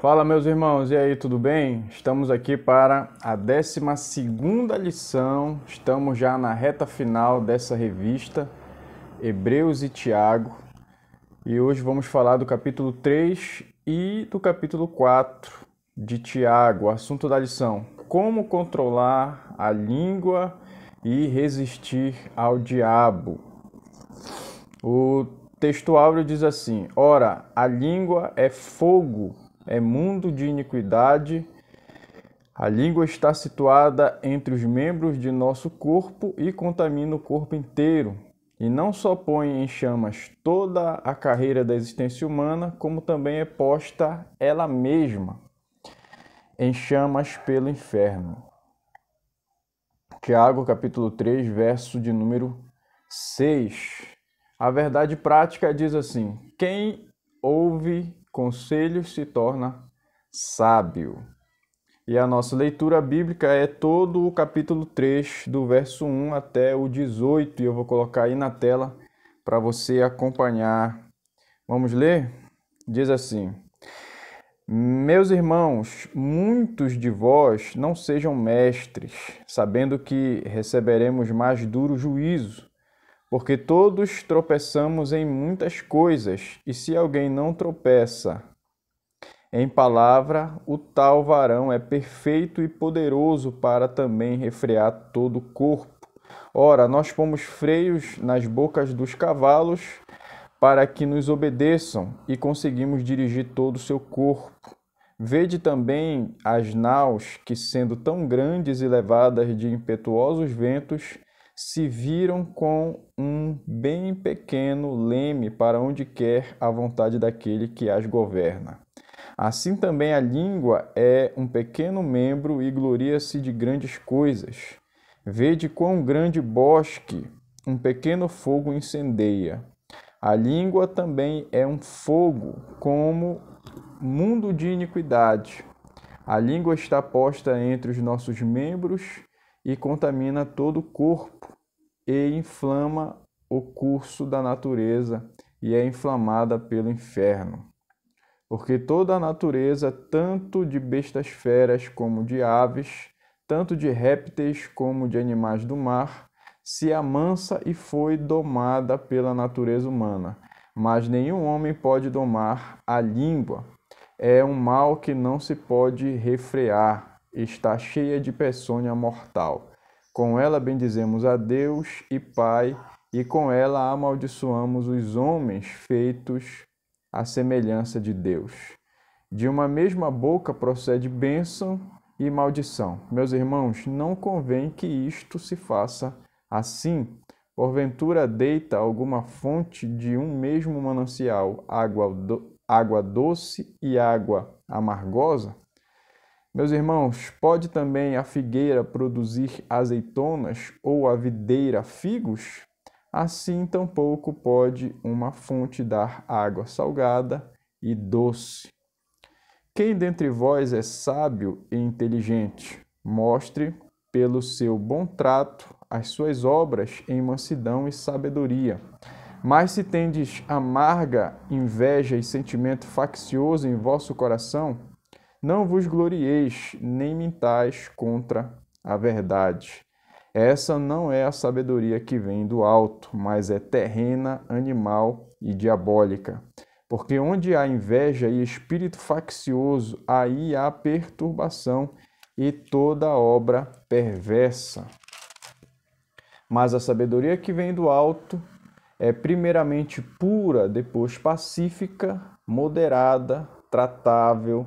Fala, meus irmãos, e aí, tudo bem? Estamos aqui para a 12ª lição. Estamos já na reta final dessa revista, Hebreus e Tiago. E hoje vamos falar do capítulo 3 e do capítulo 4 de Tiago. O assunto da lição: como controlar a língua e resistir ao diabo. O texto áureo diz assim: ora, a língua é fogo, é mundo de iniquidade. A língua está situada entre os membros de nosso corpo e contamina o corpo inteiro. E não só põe em chamas toda a carreira da existência humana, como também é posta ela mesma em chamas pelo inferno. Tiago, capítulo 3, verso de número 6. A verdade prática diz assim: quem ouve conselhos se torna sábio. E a nossa leitura bíblica é todo o capítulo 3, do verso 1 até o 18, e eu vou colocar aí na tela para você acompanhar. Vamos ler? Diz assim: meus irmãos, muitos de vós não sejam mestres, sabendo que receberemos mais duro juízo. Porque todos tropeçamos em muitas coisas, e se alguém não tropeça em palavra, o tal varão é perfeito e poderoso para também refrear todo o corpo. Ora, nós pomos freios nas bocas dos cavalos para que nos obedeçam e conseguimos dirigir todo o seu corpo. Vede também as naus que, sendo tão grandes e levadas de impetuosos ventos, se viram com um bem pequeno leme para onde quer a vontade daquele que as governa. Assim também a língua é um pequeno membro e gloria-se de grandes coisas. Vede quão grande bosque um pequeno fogo incendeia. A língua também é um fogo, como mundo de iniquidade. A língua está posta entre os nossos membros e contamina todo o corpo e inflama o curso da natureza e é inflamada pelo inferno. Porque toda a natureza, tanto de bestas feras como de aves, tanto de répteis como de animais do mar, se amansa e foi domada pela natureza humana. Mas nenhum homem pode domar a língua. É um mal que não se pode refrear, está cheia de peçonha mortal. Com ela bendizemos a Deus e Pai, e com ela amaldiçoamos os homens feitos à semelhança de Deus. De uma mesma boca procede bênção e maldição. Meus irmãos, não convém que isto se faça assim. Porventura deita alguma fonte de um mesmo manancial água doce e água amargosa? Meus irmãos, pode também a figueira produzir azeitonas ou a videira figos? Assim tampouco pode uma fonte dar água salgada e doce. Quem dentre vós é sábio e inteligente? Mostre pelo seu bom trato as suas obras em mansidão e sabedoria. Mas se tendes amarga inveja e sentimento faccioso em vosso coração, não vos glorieis, nem mintais contra a verdade. Essa não é a sabedoria que vem do alto, mas é terrena, animal e diabólica. Porque onde há inveja e espírito faccioso, aí há perturbação e toda obra perversa. Mas a sabedoria que vem do alto é primeiramente pura, depois pacífica, moderada, tratável,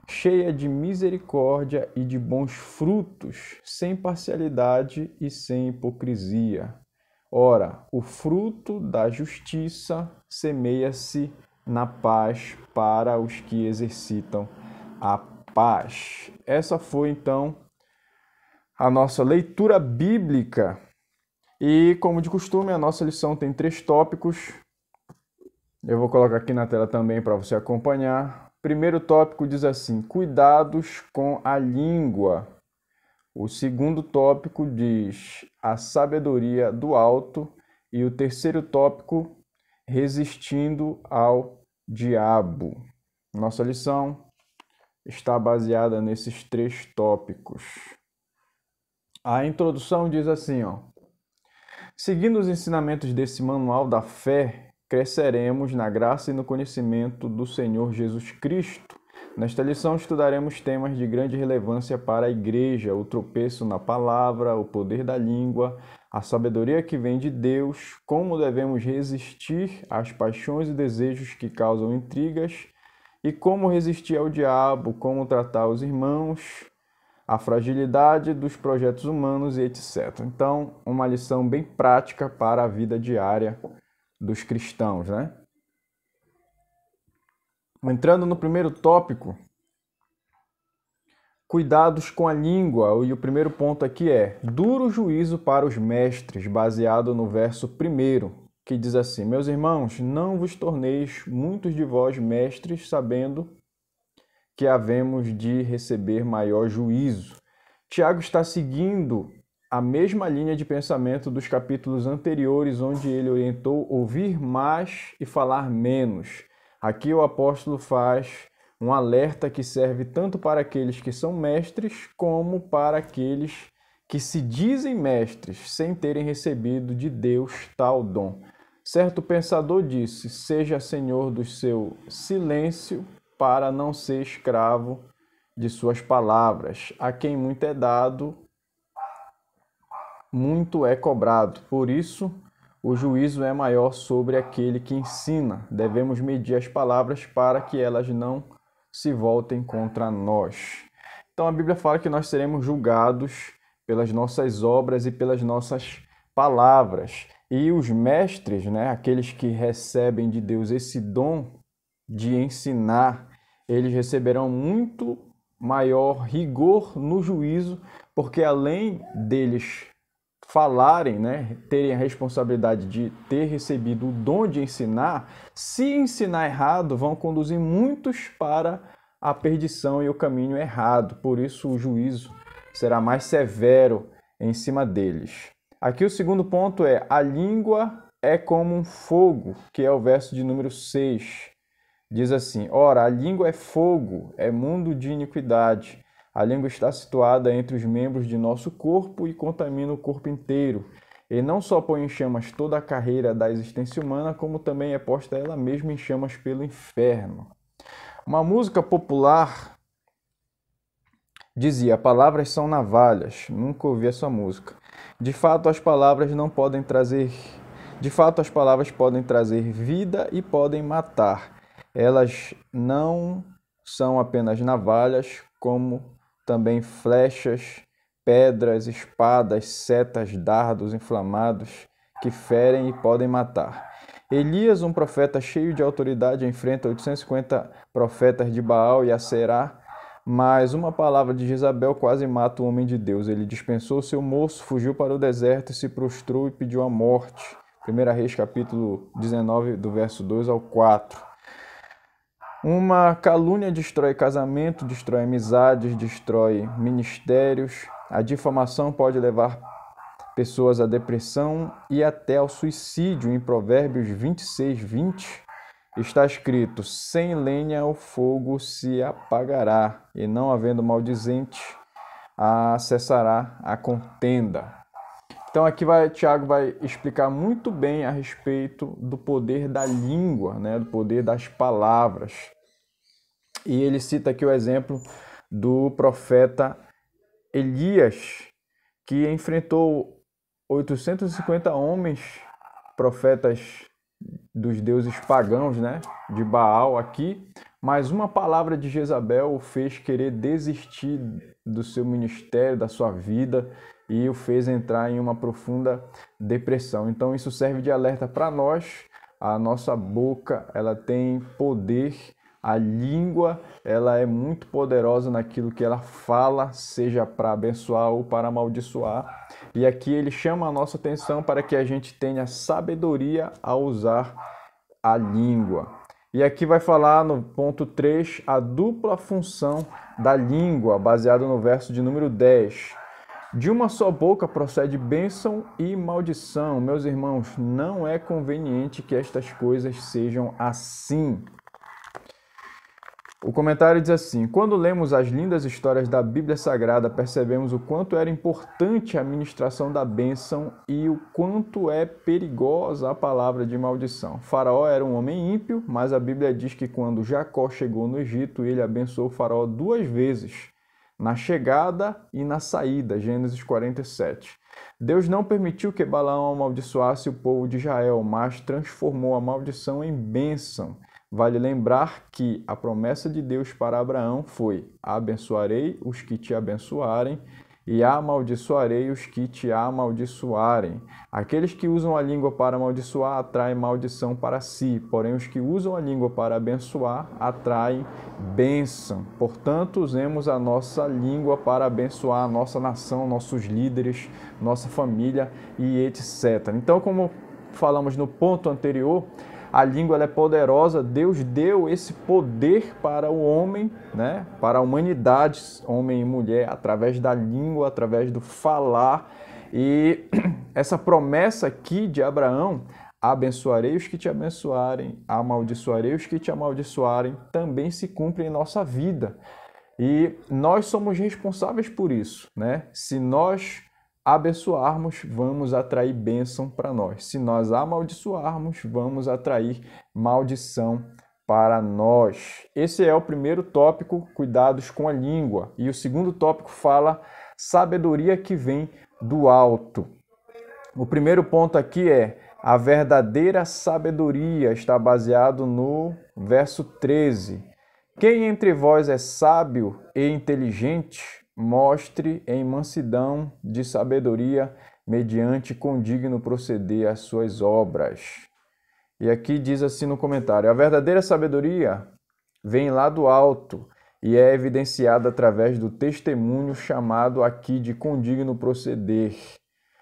cheia de misericórdia e de bons frutos, sem parcialidade e sem hipocrisia. Ora, o fruto da justiça semeia-se na paz para os que exercitam a paz. Essa foi então a nossa leitura bíblica. E, como de costume, a nossa lição tem 3 tópicos. Eu vou colocar aqui na tela também para você acompanhar. Primeiro tópico diz assim: cuidados com a língua. O segundo tópico diz a sabedoria do alto. E o terceiro tópico, resistindo ao diabo. Nossa lição está baseada nesses 3 tópicos. A introdução diz assim, ó: seguindo os ensinamentos desse manual da fé, cresceremos na graça e no conhecimento do Senhor Jesus Cristo. Nesta lição estudaremos temas de grande relevância para a Igreja: o tropeço na palavra, o poder da língua, a sabedoria que vem de Deus, como devemos resistir às paixões e desejos que causam intrigas, e como resistir ao diabo, como tratar os irmãos, a fragilidade dos projetos humanos e etc. Então, uma lição bem prática para a vida diária dos cristãos, né? Entrando no primeiro tópico, cuidados com a língua. E o primeiro ponto aqui é duro juízo para os mestres, baseado no verso 1, que diz assim: meus irmãos, não vos torneis muitos de vós mestres, sabendo que havemos de receber maior juízo. Tiago está seguindo a mesma linha de pensamento dos capítulos anteriores, onde ele orientou ouvir mais e falar menos. Aqui o apóstolo faz um alerta que serve tanto para aqueles que são mestres, como para aqueles que se dizem mestres, sem terem recebido de Deus tal dom. Certo pensador disse: seja senhor do seu silêncio, para não ser escravo de suas palavras. A quem muito é dado, muito é cobrado. Por isso, o juízo é maior sobre aquele que ensina. Devemos medir as palavras para que elas não se voltem contra nós. Então a Bíblia fala que nós seremos julgados pelas nossas obras e pelas nossas palavras. E os mestres, né, aqueles que recebem de Deus esse dom de ensinar, eles receberão muito maior rigor no juízo, porque além deles falarem, né, terem a responsabilidade de ter recebido o dom de ensinar, se ensinar errado, vão conduzir muitos para a perdição e o caminho errado. Por isso o juízo será mais severo em cima deles. Aqui o segundo ponto é: a língua é como um fogo, que é o verso de número 6. Diz assim: ora, a língua é fogo, é mundo de iniquidade. A língua está situada entre os membros de nosso corpo e contamina o corpo inteiro. E não só põe em chamas toda a carreira da existência humana, como também é posta ela mesma em chamas pelo inferno. Uma música popular dizia: palavras são navalhas. Nunca ouvi essa música. De fato, as palavras podem trazer vida e podem matar. Elas não são apenas navalhas, como também flechas, pedras, espadas, setas, dardos inflamados que ferem e podem matar. Elias, um profeta cheio de autoridade, enfrenta 850 profetas de Baal e Acerá, mas uma palavra de Jezabel quase mata o homem de Deus. Ele dispensou seu moço, fugiu para o deserto e se prostrou e pediu a morte. 1 Reis, capítulo 19, do verso 2 ao 4. Uma calúnia destrói casamento, destrói amizades, destrói ministérios. A difamação pode levar pessoas à depressão e até ao suicídio. Em Provérbios 26, 20, está escrito: sem lenha o fogo se apagará, e não havendo maldizente, cessará a contenda. Então aqui Tiago vai explicar muito bem a respeito do poder da língua, né, do poder das palavras. E ele cita aqui o exemplo do profeta Elias, que enfrentou 850 homens, profetas dos deuses pagãos, né, de Baal aqui, mas uma palavra de Jezabel o fez querer desistir do seu ministério, da sua vida, e o fez entrar em uma profunda depressão. Então isso serve de alerta para nós. A nossa boca, ela tem poder. A língua, ela é muito poderosa naquilo que ela fala, seja para abençoar ou para amaldiçoar. E aqui ele chama a nossa atenção para que a gente tenha sabedoria ao usar a língua. E aqui vai falar no ponto 3, a dupla função da língua, baseado no verso de número 10. De uma só boca procede bênção e maldição. Meus irmãos, não é conveniente que estas coisas sejam assim. O comentário diz assim: quando lemos as lindas histórias da Bíblia Sagrada, percebemos o quanto era importante a ministração da bênção e o quanto é perigosa a palavra de maldição. Faraó era um homem ímpio, mas a Bíblia diz que quando Jacó chegou no Egito, ele abençoou Faraó 2 vezes, na chegada e na saída, Gênesis 47. Deus não permitiu que Balaão amaldiçoasse o povo de Israel, mas transformou a maldição em bênção. Vale lembrar que a promessa de Deus para Abraão foi: abençoarei os que te abençoarem e amaldiçoarei os que te amaldiçoarem. Aqueles que usam a língua para amaldiçoar atraem maldição para si, porém os que usam a língua para abençoar atraem bênção. Portanto, usemos a nossa língua para abençoar a nossa nação, nossos líderes, nossa família e etc. Então, como falamos no ponto anterior, a língua ela é poderosa, Deus deu esse poder para o homem, né? Para a humanidade, homem e mulher, através da língua, através do falar. E essa promessa aqui de Abraão, abençoarei os que te abençoarem, amaldiçoarei os que te amaldiçoarem, também se cumpre em nossa vida. E nós somos responsáveis por isso, né? Se nós abençoarmos, vamos atrair bênção para nós. Se nós amaldiçoarmos, vamos atrair maldição para nós. Esse é o primeiro tópico, cuidados com a língua. E o segundo tópico fala sabedoria que vem do alto. O primeiro ponto aqui é: a verdadeira sabedoria está baseado no verso 13. Quem entre vós é sábio e inteligente, mostre em mansidão de sabedoria, mediante condigno proceder às suas obras. E aqui diz assim no comentário: a verdadeira sabedoria vem lá do alto e é evidenciada através do testemunho chamado aqui de condigno proceder,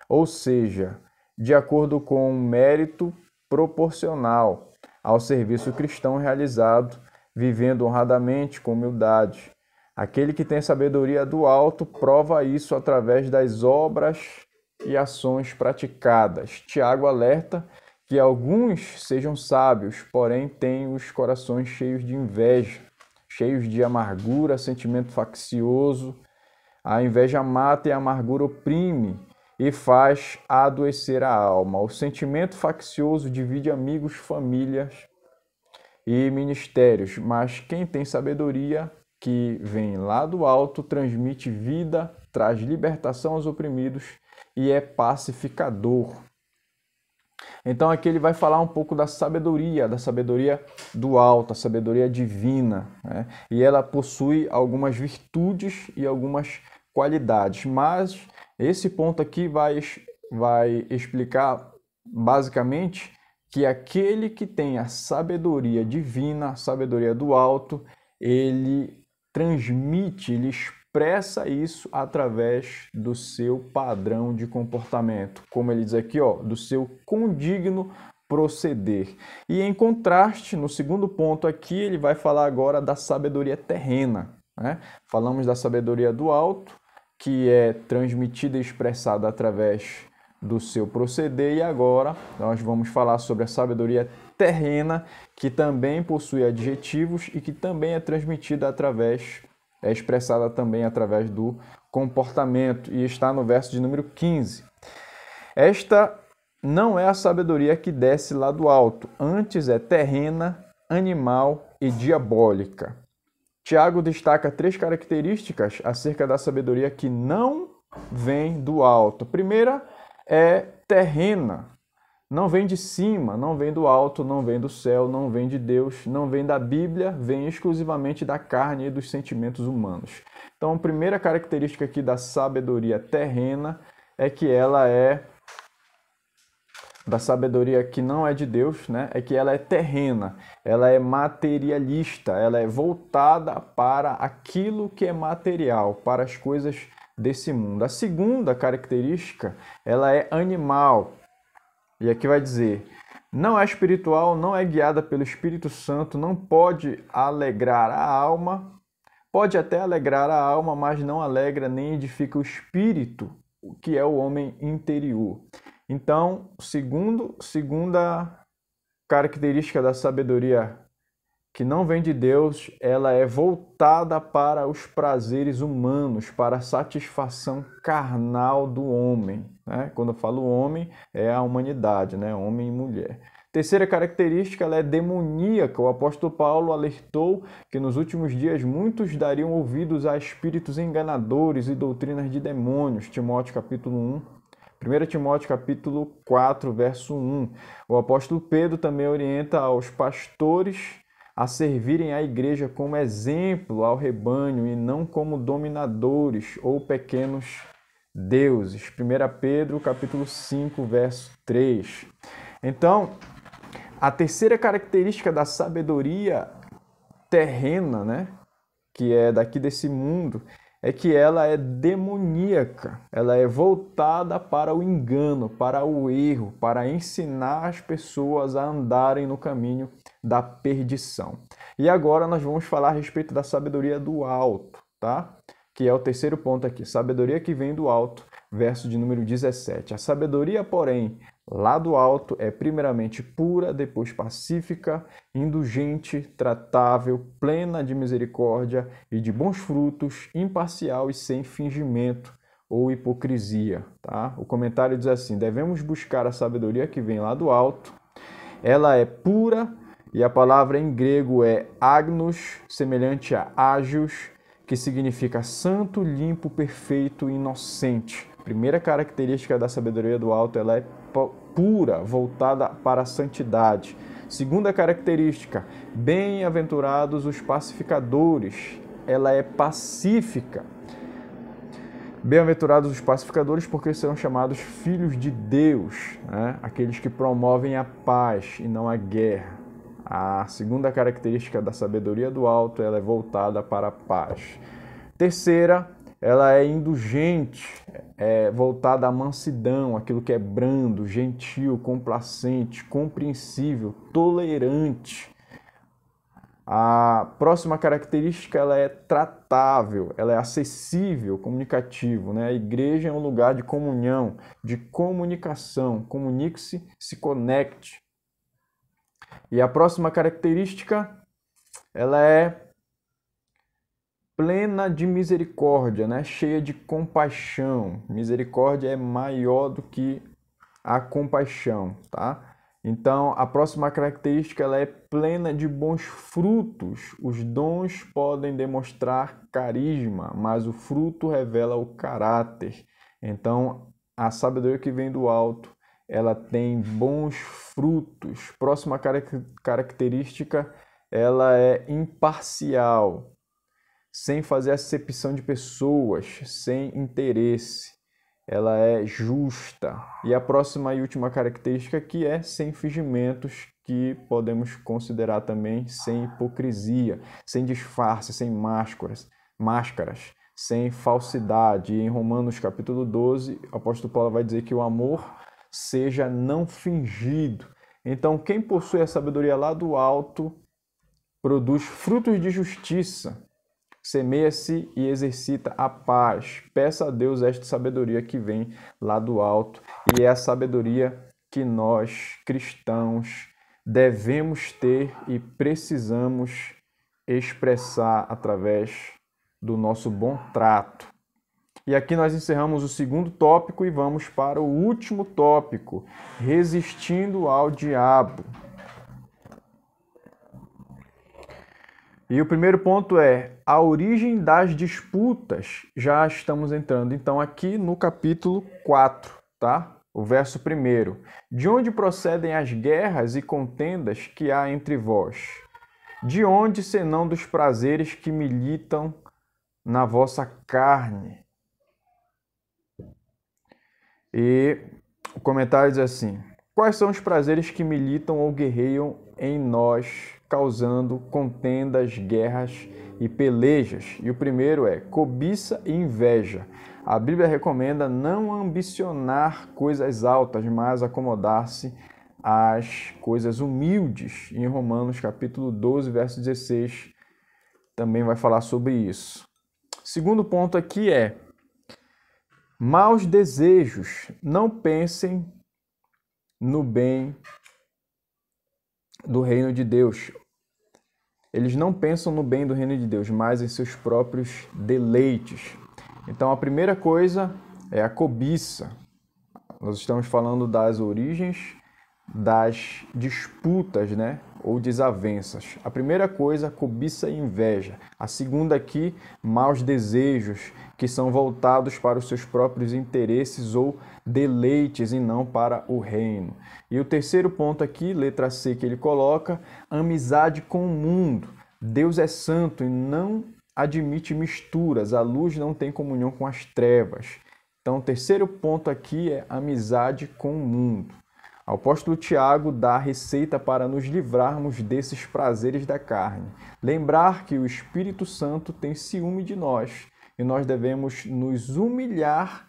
ou seja, de acordo com um mérito proporcional ao serviço cristão realizado, vivendo honradamente com humildade. Aquele que tem sabedoria do alto prova isso através das obras e ações praticadas. Tiago alerta que alguns sejam sábios, porém têm os corações cheios de inveja, cheios de amargura, sentimento faccioso. A inveja mata e a amargura oprime e faz adoecer a alma. O sentimento faccioso divide amigos, famílias e ministérios, mas quem tem sabedoria que vem lá do alto, transmite vida, traz libertação aos oprimidos e é pacificador. Então aqui ele vai falar um pouco da sabedoria do alto, a sabedoria divina, né? E ela possui algumas virtudes e algumas qualidades, mas esse ponto aqui vai explicar basicamente que aquele que tem a sabedoria divina, a sabedoria do alto, ele transmite, ele expressa isso através do seu padrão de comportamento, como ele diz aqui, ó, do seu condigno proceder. E em contraste, no segundo ponto aqui, ele vai falar agora da sabedoria terrena, né? Falamos da sabedoria do alto, que é transmitida e expressada através do seu proceder, e agora nós vamos falar sobre a sabedoria terrena, que também possui adjetivos e que também é transmitida é expressada também através do comportamento, e está no verso de número 15. Esta não é a sabedoria que desce lá do alto, antes é terrena, animal e diabólica. Tiago destaca 3 características acerca da sabedoria que não vem do alto. A primeira é terrena, não vem de cima, não vem do alto, não vem do céu, não vem de Deus, não vem da Bíblia, vem exclusivamente da carne e dos sentimentos humanos. Então, a primeira característica aqui da sabedoria terrena é que ela é da sabedoria que não é de Deus, né? É que ela é terrena, ela é materialista, ela é voltada para aquilo que é material, para as coisas desse mundo. A segunda característica, ela é animal. E aqui vai dizer: não é espiritual, não é guiada pelo Espírito Santo, não pode alegrar a alma, pode até alegrar a alma, mas não alegra nem edifica o espírito, que é o homem interior. Então, segunda característica da sabedoria que não vem de Deus, ela é voltada para os prazeres humanos, para a satisfação carnal do homem, né? Quando eu falo homem, é a humanidade, né? Homem e mulher. Terceira característica, ela é demoníaca. O apóstolo Paulo alertou que nos últimos dias muitos dariam ouvidos a espíritos enganadores e doutrinas de demônios. Timóteo capítulo 1. 1 Timóteo capítulo 4, verso 1. O apóstolo Pedro também orienta aos pastores a servirem a igreja como exemplo ao rebanho e não como dominadores ou pequenos deuses. 1 Pedro capítulo 5, verso 3. Então, a terceira característica da sabedoria terrena, né, que é daqui desse mundo, é que ela é demoníaca, ela é voltada para o engano, para o erro, para ensinar as pessoas a andarem no caminho da perdição. E agora nós vamos falar a respeito da sabedoria do alto, tá? Que é o terceiro ponto aqui, sabedoria que vem do alto, verso de número 17. A sabedoria, porém, lá do alto é primeiramente pura, depois pacífica, indulgente, tratável, plena de misericórdia e de bons frutos, imparcial e sem fingimento ou hipocrisia. Tá? O comentário diz assim: devemos buscar a sabedoria que vem lá do alto. Ela é pura e a palavra em grego é agnos, semelhante a ágios, que significa santo, limpo, perfeito e inocente. Primeira característica da sabedoria do alto, ela é pura, voltada para a santidade. Segunda característica, bem-aventurados os pacificadores, ela é pacífica. Bem-aventurados os pacificadores, porque serão chamados filhos de Deus, né? Aqueles que promovem a paz e não a guerra. A segunda característica da sabedoria do alto, ela é voltada para a paz. Terceira, ela é indulgente, é voltada à mansidão, aquilo que é brando, gentil, complacente, compreensível, tolerante. A próxima característica, ela é tratável, ela é acessível, comunicativo, né? A igreja é um lugar de comunhão, de comunicação, comunique-se, se conecte. E a próxima característica, ela é plena de misericórdia, né? Cheia de compaixão. Misericórdia é maior do que a compaixão, tá? Então, a próxima característica, ela é plena de bons frutos. Os dons podem demonstrar carisma, mas o fruto revela o caráter. Então, a sabedoria que vem do alto, ela tem bons frutos. Próxima característica, ela é imparcial, sem fazer acepção de pessoas, sem interesse. Ela é justa. E a próxima e última característica aqui é sem fingimentos, que podemos considerar também sem hipocrisia, sem disfarce, sem máscaras, sem falsidade. E em Romanos capítulo 12, o apóstolo Paulo vai dizer que o amor seja não fingido. Então, quem possui a sabedoria lá do alto produz frutos de justiça, semeia-se e exercita a paz. Peça a Deus esta sabedoria que vem lá do alto, e é a sabedoria que nós, cristãos, devemos ter e precisamos expressar através do nosso bom trato. E aqui nós encerramos o segundo tópico e vamos para o último tópico, resistindo ao diabo. E o primeiro ponto é a origem das disputas. Já estamos entrando, então, aqui no capítulo 4, tá? O verso 1. De onde procedem as guerras e contendas que há entre vós? De onde, senão dos prazeres que militam na vossa carne? E o comentário diz assim: quais são os prazeres que militam ou guerreiam em nós, causando contendas, guerras e pelejas? E o primeiro é cobiça e inveja. A Bíblia recomenda não ambicionar coisas altas, mas acomodar-se às coisas humildes. Em Romanos capítulo 12, verso 16, também vai falar sobre isso. Segundo ponto aqui é maus desejos. Não pensem no bem do reino de Deus. Eles não pensam no bem do reino de Deus, mas em seus próprios deleites. Então, a primeira coisa é a cobiça. Nós estamos falando das origens das disputas, né? Ou desavenças. A primeira coisa, cobiça e inveja. A segunda aqui, maus desejos, que são voltados para os seus próprios interesses ou deleites e não para o reino. E o terceiro ponto aqui, letra C, que ele coloca, amizade com o mundo. Deus é santo e não admite misturas. A luz não tem comunhão com as trevas. Então, o terceiro ponto aqui é amizade com o mundo. O apóstolo Tiago dá a receita para nos livrarmos desses prazeres da carne. Lembrar que o Espírito Santo tem ciúme de nós e nós devemos nos humilhar,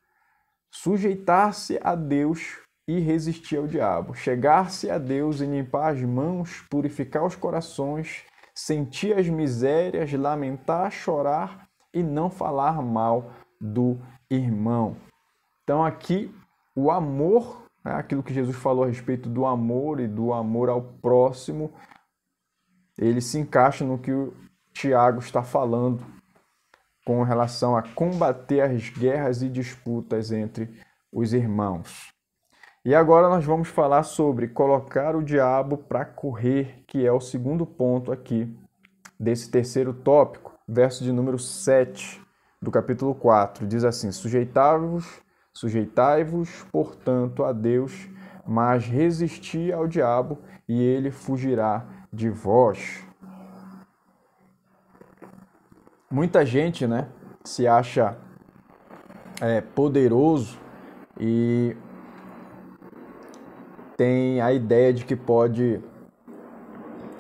sujeitar-se a Deus e resistir ao diabo. Chegar-se a Deus e limpar as mãos, purificar os corações, sentir as misérias, lamentar, chorar e não falar mal do irmão. Então aqui o amor, aquilo que Jesus falou a respeito do amor e do amor ao próximo, ele se encaixa no que o Tiago está falando com relação a combater as guerras e disputas entre os irmãos. E agora nós vamos falar sobre colocar o diabo para correr, que é o segundo ponto aqui desse terceiro tópico, verso de número 7 do capítulo 4. Diz assim: Sujeitai-vos, portanto, a Deus, mas resisti ao diabo, e ele fugirá de vós. Muita gente, se acha poderoso e tem a ideia de que pode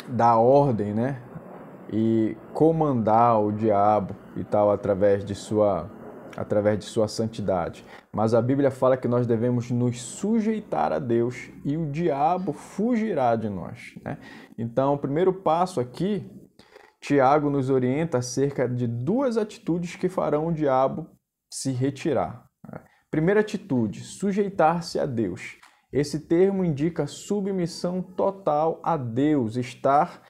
dar ordem, e comandar o diabo e tal através de sua santidade. Mas a Bíblia fala que nós devemos nos sujeitar a Deus e o diabo fugirá de nós, Então, o primeiro passo aqui, Tiago nos orienta acerca de duas atitudes que farão o diabo se retirar. Primeira atitude, sujeitar-se a Deus. Esse termo indica submissão total a Deus, estar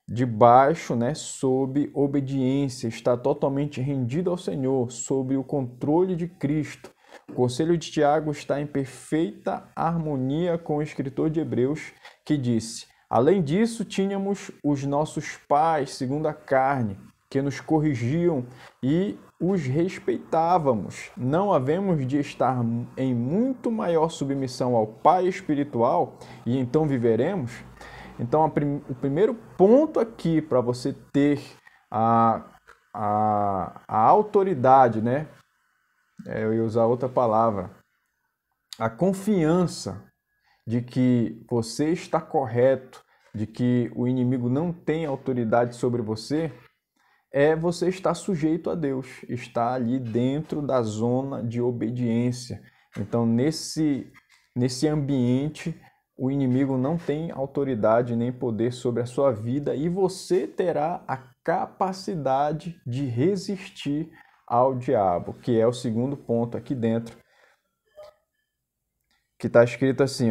debaixo, sob obediência, está totalmente rendido ao Senhor, sob o controle de Cristo. O conselho de Tiago está em perfeita harmonia com o escritor de Hebreus, que disse: além disso, tínhamos os nossos pais, segundo a carne, que nos corrigiam e os respeitávamos. Não havemos de estar em muito maior submissão ao Pai espiritual e então viveremos? Então, o primeiro ponto aqui para você ter a autoridade, eu ia usar outra palavra, a confiança de que você está correto, de que o inimigo não tem autoridade sobre você, é você estar sujeito a Deus, estar ali dentro da zona de obediência. Então, nesse ambiente, o inimigo não tem autoridade nem poder sobre a sua vida e você terá a capacidade de resistir ao diabo, que é o segundo ponto aqui dentro, que está escrito assim,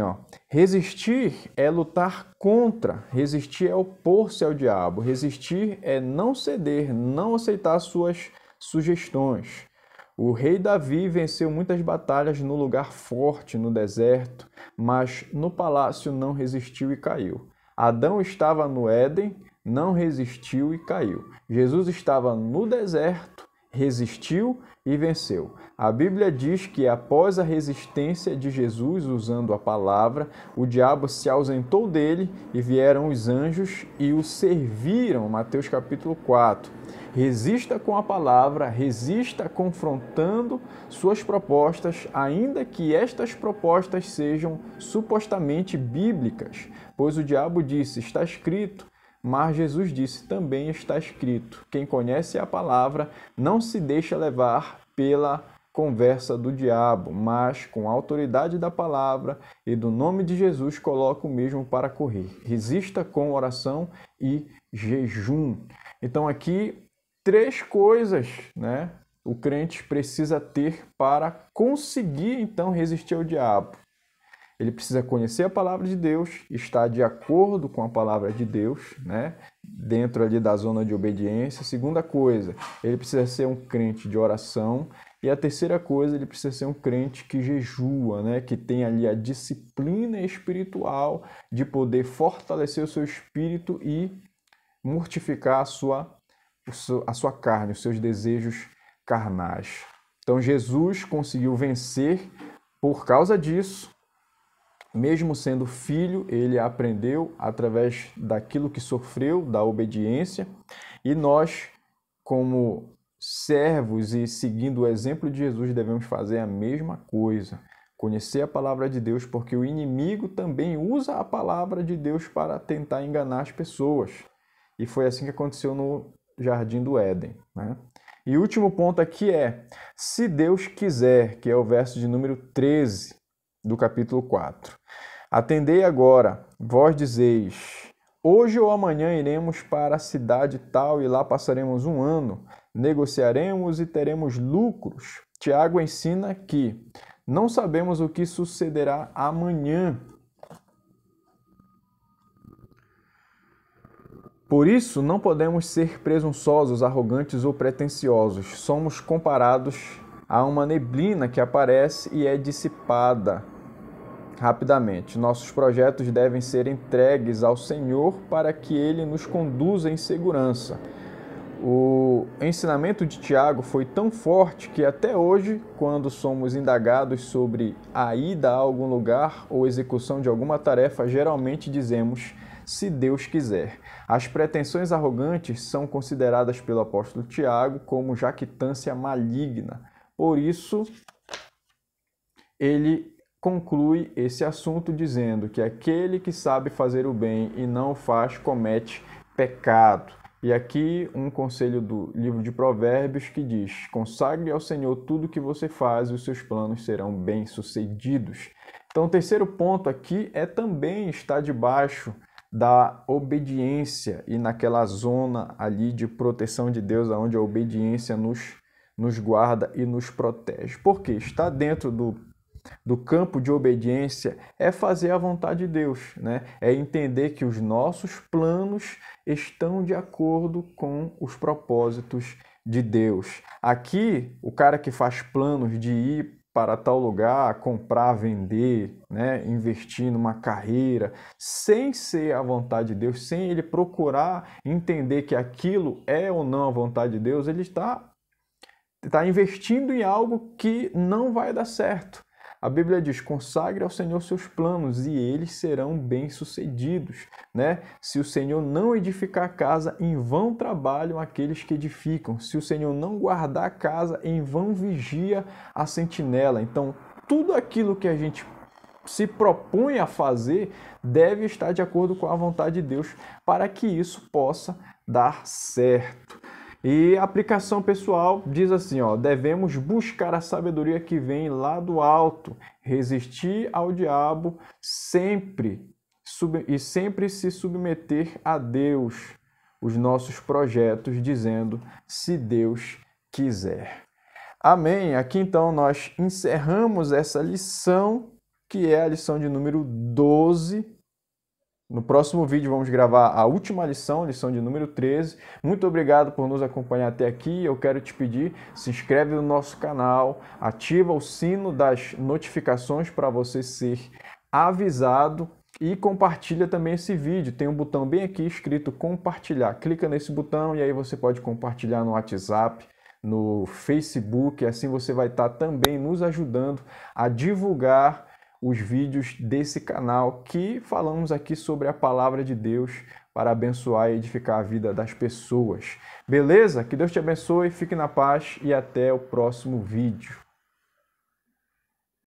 resistir é lutar contra, resistir é opor-se ao diabo, resistir é não ceder, não aceitar suas sugestões. O rei Davi venceu muitas batalhas no lugar forte, no deserto, mas no palácio não resistiu e caiu. Adão estava no Éden, não resistiu e caiu. Jesus estava no deserto, resistiu e venceu. A Bíblia diz que após a resistência de Jesus usando a palavra, o diabo se ausentou dele e vieram os anjos e o serviram. Mateus capítulo 4. Resista com a palavra, resista confrontando suas propostas, ainda que estas propostas sejam supostamente bíblicas, pois o diabo disse, está escrito, mas Jesus disse, também está escrito. Quem conhece a palavra não se deixa levar pela conversa do diabo, mas com a autoridade da palavra e do nome de Jesus coloca o mesmo para correr. Resista com oração e jejum. Então aqui, 3 coisas, o crente precisa ter para conseguir então resistir ao diabo. Ele precisa conhecer a palavra de Deus, estar de acordo com a palavra de Deus, dentro ali da zona de obediência. Segunda coisa, ele precisa ser um crente de oração. E a terceira coisa, ele precisa ser um crente que jejua, né? Que tem ali a disciplina espiritual de poder fortalecer o seu espírito e mortificar a sua carne, os seus desejos carnais. Então Jesus conseguiu vencer por causa disso. Mesmo sendo filho, ele aprendeu através daquilo que sofreu, da obediência. E nós, como servos e seguindo o exemplo de Jesus, devemos fazer a mesma coisa. Conhecer a palavra de Deus, porque o inimigo também usa a palavra de Deus para tentar enganar as pessoas. E foi assim que aconteceu no Jardim do Éden, né? E o último ponto aqui é, se Deus quiser, que é o verso de número 13 do capítulo 4. Atendei agora, vós dizeis, hoje ou amanhã iremos para a cidade tal e lá passaremos um ano, negociaremos e teremos lucros. Tiago ensina que não sabemos o que sucederá amanhã. Por isso, não podemos ser presunçosos, arrogantes ou pretensiosos. Somos comparados a uma neblina que aparece e é dissipada rapidamente. Nossos projetos devem ser entregues ao Senhor para que Ele nos conduza em segurança. O ensinamento de Tiago foi tão forte que até hoje, quando somos indagados sobre a ida a algum lugar ou execução de alguma tarefa, geralmente dizemos, se Deus quiser. As pretensões arrogantes são consideradas pelo apóstolo Tiago como jactância maligna. Por isso, ele conclui esse assunto dizendo que aquele que sabe fazer o bem e não o faz, comete pecado. E aqui um conselho do livro de Provérbios que diz, consagre ao Senhor tudo que você faz e os seus planos serão bem-sucedidos. Então, o terceiro ponto aqui é também estar debaixo da obediência e naquela zona ali de proteção de Deus, onde a obediência nos guarda e nos protege. Porque estar dentro do campo de obediência é fazer a vontade de Deus, né? É entender que os nossos planos estão de acordo com os propósitos de Deus. Aqui, o cara que faz planos de ir para tal lugar, comprar, vender, né? Investir numa carreira, sem ser a vontade de Deus, sem ele procurar entender que aquilo é ou não a vontade de Deus, ele está investindo em algo que não vai dar certo. A Bíblia diz, consagre ao Senhor seus planos e eles serão bem-sucedidos, né? Se o Senhor não edificar a casa, em vão trabalham aqueles que edificam. Se o Senhor não guardar a casa, em vão vigia a sentinela. Então, tudo aquilo que a gente se propõe a fazer deve estar de acordo com a vontade de Deus para que isso possa dar certo. E a aplicação pessoal diz assim, ó, devemos buscar a sabedoria que vem lá do alto, resistir ao diabo sempre se submeter a Deus, os nossos projetos, dizendo, se Deus quiser. Amém? Aqui então nós encerramos essa lição, que é a lição de número 12. No próximo vídeo vamos gravar a última lição, lição de número 13. Muito obrigado por nos acompanhar até aqui. Eu quero te pedir, se inscreve no nosso canal, ativa o sino das notificações para você ser avisado e compartilha também esse vídeo. Tem um botão bem aqui escrito compartilhar. Clica nesse botão e aí você pode compartilhar no WhatsApp, no Facebook. Assim você vai estar também nos ajudando a divulgar os vídeos desse canal que falamos aqui sobre a palavra de Deus para abençoar e edificar a vida das pessoas. Beleza? Que Deus te abençoe, fique na paz e até o próximo vídeo.